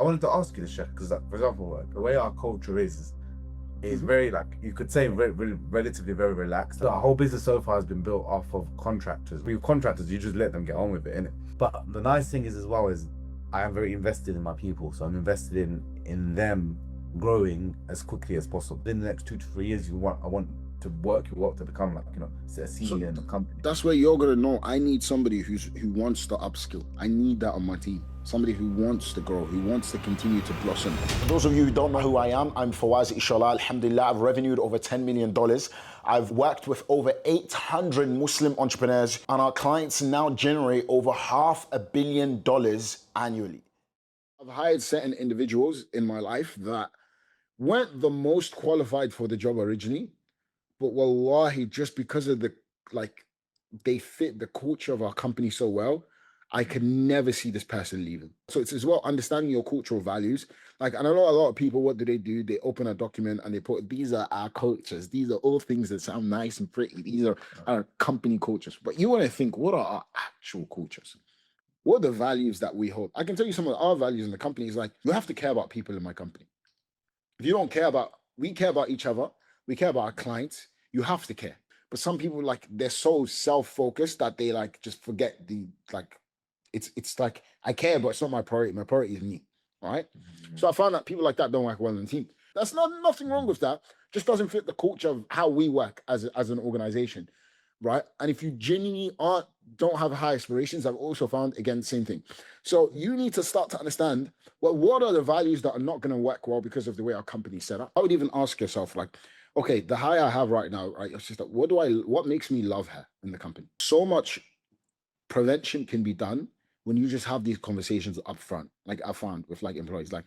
I wanted to ask you this, Sheikh, because like, for example, like, the way our culture is very, like, you could say relatively very relaxed. The whole business so far has been built off of contractors. With contractors, you just let them get on with it, innit? But the nice thing is as well is I am very invested in my people. So I'm invested in them growing as quickly as possible. In the next 2 to 3 years, I want to work you up to become, like, a senior in the company. That's where you're gonna know I need somebody who wants to upskill. I need that on my team. Somebody who wants to grow, who wants to continue to blossom. For those of you who don't know who I am, I'm Fawaz Ishallah. Alhamdulillah, I've revenued over $10 million. I've worked with over 800 Muslim entrepreneurs, and our clients now generate over $500 million annually. I've hired certain individuals in my life that weren't the most qualified for the job originally, but wallahi, just because of they fit the culture of our company so well, I could never see this person leaving. So it's as well understanding your cultural values. Like, and I know a lot of people, what do? They open a document and they put, these are our cultures. These are all things that sound nice and pretty. These are our company cultures. But you want to think, what are our actual cultures? What are the values that we hold? I can tell you some of our values in the company is like, you have to care about people in my company. If you don't care about, we care about each other. We care about our clients. You have to care. But some people, like, they're so self-focused that they just forget it's like, I care, but it's not my priority. My priority is me, all right? Mm-hmm. So I found that people like that don't work well in the team. That's nothing wrong with that. Just doesn't fit the culture of how we work as an organization, right? And if you genuinely don't have high aspirations, I've also found, again, same thing. So you need to start to understand, well, what are the values that are not going to work well because of the way our company is set up? I would even ask yourself, like, okay, the hire I have right now, right? It's just like, what makes me love her in the company? So much prevention can be done when you just have these conversations up front. Like, I found with employees, like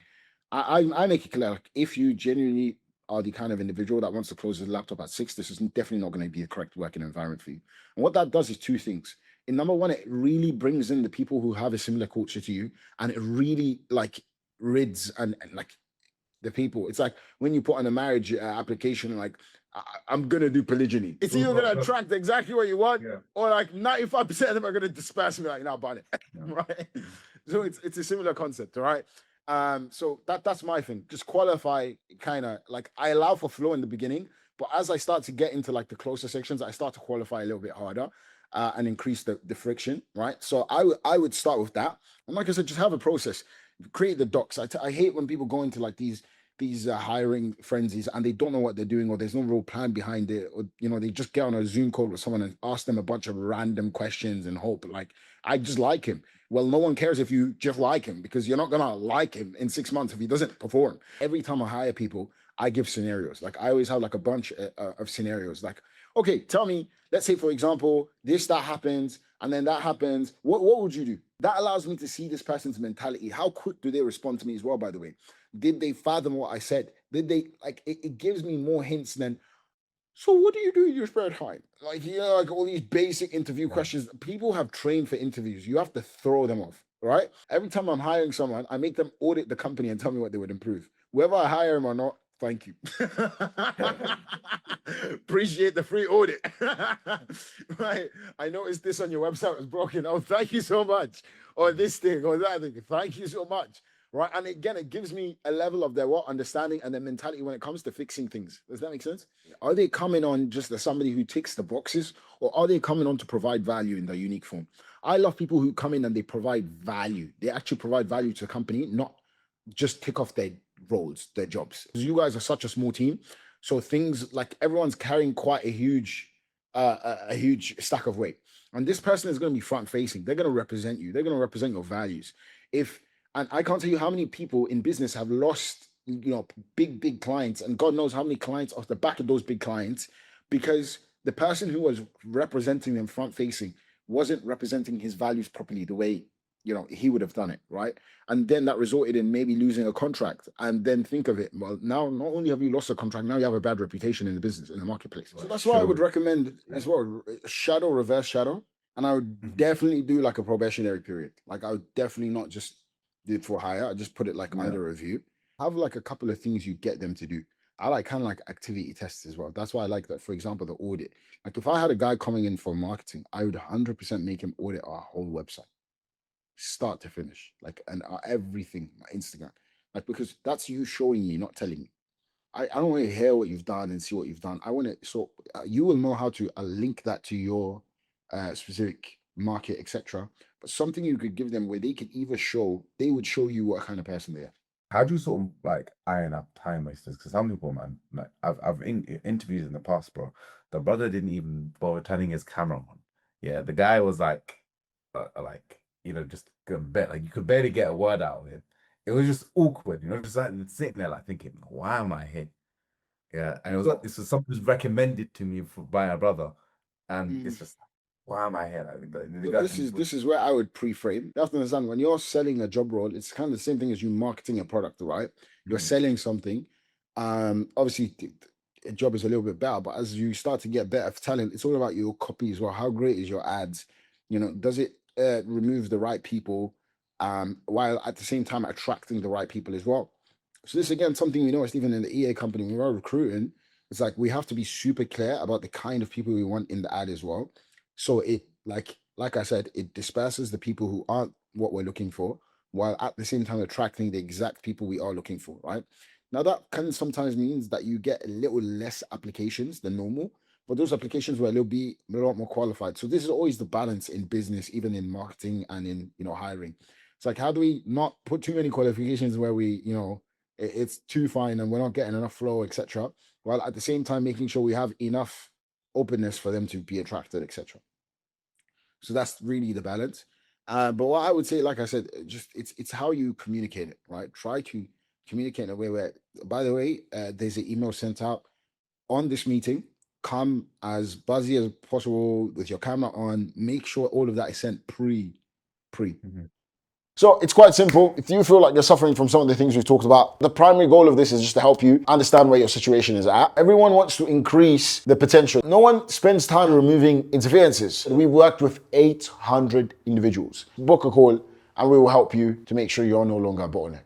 I make it clear, like, if you genuinely are the kind of individual that wants to close his laptop at 6, this is definitely not going to be the correct working environment for you. And what that does is 2 things. In number one, it really brings in the people who have a similar culture to you, and it really rids and the people. It's like when you put on a marriage application, like, I'm gonna do polygyny. It's either gonna attract exactly what you want, or 95% of them are gonna disperse and be like, no, buy it. Right? So it's a similar concept, all right? So that's my thing. Just qualify, kind of like, I allow for flow in the beginning, but as I start to get into the closer sections, I start to qualify a little bit harder and increase the friction, right? So I would start with that. And like I said, just have a process. Create the docs. I hate when people go into these hiring frenzies and they don't know what they're doing, or there's no real plan behind it, or they just get on a Zoom call with someone and ask them a bunch of random questions and hope, like, I just like him. Well, no one cares if you just like him, because you're not gonna like him in 6 months if he doesn't perform. Every time I hire people, I give scenarios. Like, I always have a bunch of scenarios. Like, okay, tell me, let's say, for example, that happens and then that happens. What would you do? That allows me to see this person's mentality. How quick do they respond to me as well, by the way? Did they fathom what I said? Did they, it gives me more hints than, so what do you do in your spare time? All these basic interview questions. People have trained for interviews. You have to throw them off, right? Every time I'm hiring someone, I make them audit the company and tell me what they would improve. Whether I hire them or not, thank you. Appreciate the free audit. Right? I noticed this on your website was broken. Oh, thank you so much. Or this thing or that thing. Thank you so much. Right? And again, it gives me a level of their understanding and their mentality when it comes to fixing things. Does that make sense? Are they coming on just as somebody who ticks the boxes, or are they coming on to provide value in their unique form? I love people who come in and they provide value. They actually provide value to the company, not just tick off their roles, their jobs. You guys are such a small team, so things like everyone's carrying quite a huge stack of weight, and this person is going to be front facing. They're going to represent you. They're going to represent your values. And I can't tell you how many people in business have lost, big clients, and God knows how many clients off the back of those big clients, because the person who was representing them front facing wasn't representing his values properly the way he would have done it, right? And then that resulted in maybe losing a contract. And then think of it, well, now not only have you lost a contract, now you have a bad reputation in the business, in the marketplace. So that's why I would recommend as well, reverse shadow. And I would definitely do a probationary period. I would definitely not just do it for hire. I just put it under review. Have a couple of things you get them to do. I like activity tests as well. That's why I like that. For example, the audit. If I had a guy coming in for marketing, I would 100% make him audit our whole website, start to finish, and everything, my Instagram. Like, because that's you showing me, not telling me. I don't want to hear what you've done and see what you've done. I want to, so you will know how to link that to your specific market, etc. But something you could give them where they could either show, they would show you what kind of person they are. How do you sort of like iron out time wasters? Because some people, man, like I've interviews in the past, bro. The brother didn't even bother turning his camera on. Yeah, the guy was like just a bit like you could barely get a word out of him. It was just awkward, just like sitting there like thinking, why am I here? Yeah, and it was like this was something that was recommended to me by a brother, and it's just why am I here? Like, This is where I would pre-frame. You have to understand, when you're selling a job role, it's kind of the same thing as you marketing a product, right? You're selling something. Obviously a job is a little bit better, but as you start to get better talent, it's all about your copy as well. How great is your ads? Does it remove the right people, while at the same time attracting the right people as well? So this again, something we noticed even in the EA company when we're recruiting. It's like we have to be super clear about the kind of people we want in the ad as well. So it like I said, it disperses the people who aren't what we're looking for, while at the same time attracting the exact people we are looking for, right? Now that can sometimes means that you get a little less applications than normal, but those applications will be a lot more qualified. So this is always the balance in business, even in marketing and in hiring. It's like, how do we not put too many qualifications where we it's too fine and we're not getting enough flow, etc., while at the same time making sure we have enough openness for them to be attracted, etc. So that's really the balance. But what I would say, like I said, just it's how you communicate it, right? Try to communicate in a way where, by the way, there's an email sent out on this meeting. Come as buzzy as possible with your camera on. Make sure all of that is sent pre. So it's quite simple. If you feel like you're suffering from some of the things we've talked about, the primary goal of this is just to help you understand where your situation is at. Everyone wants to increase the potential. No one spends time removing interferences. We've worked with 800 individuals. Book a call and we will help you to make sure you're no longer a bottleneck.